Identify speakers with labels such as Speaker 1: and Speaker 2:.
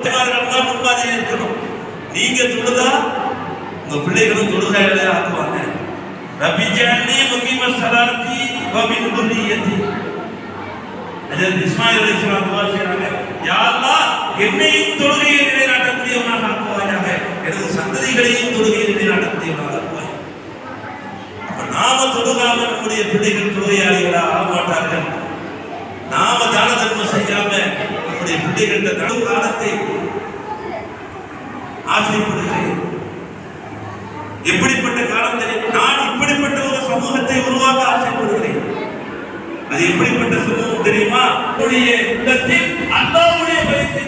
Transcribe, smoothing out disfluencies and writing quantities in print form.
Speaker 1: முன்மாதிரியா இருக்கணும். நீங்க தொழுதா உங்க பிள்ளைகளும் தொழுகையில ஆக்குவாங்க. ரப்பி ஜஅல்னி முகீம ஸலாத்தி வ மின் துர்ரியத்தி. ஹஜ்ரத் இஸ்மாயில் அலைஹிஸ்ஸலாம் துஆ செய்றாங்க, யா அல்லாஹ் என்னையும் தொழுகையை நிலைநாட்டக்கூடியவனாக ஆக்குவாயாக, எனது சந்ததிகளையும் தொழுகையை நிலைநாட்டக்கூடியவனாக ஆக்குவாய். அப்ப நாம தொழுகாம நம்முடைய பிள்ளைகள் தொழுகையாளிகளா ஆக மாட்டார்கள். நாம தான தர்மம் செய்யாம நம்முடைய பிள்ளைகள் தனது காலத்தை ஆசைப்படுகிறேன். எப்படிப்பட்ட காலம் தெரியும்? நான் இப்படிப்பட்ட ஒரு சமூகத்தை உருவாக்க ஆசைப்படுகிறேன். அது எப்படிப்பட்ட சமூகம் தெரியுமா? உள்ளத்தில் அல்லாஹ்வுடைய பயத்தை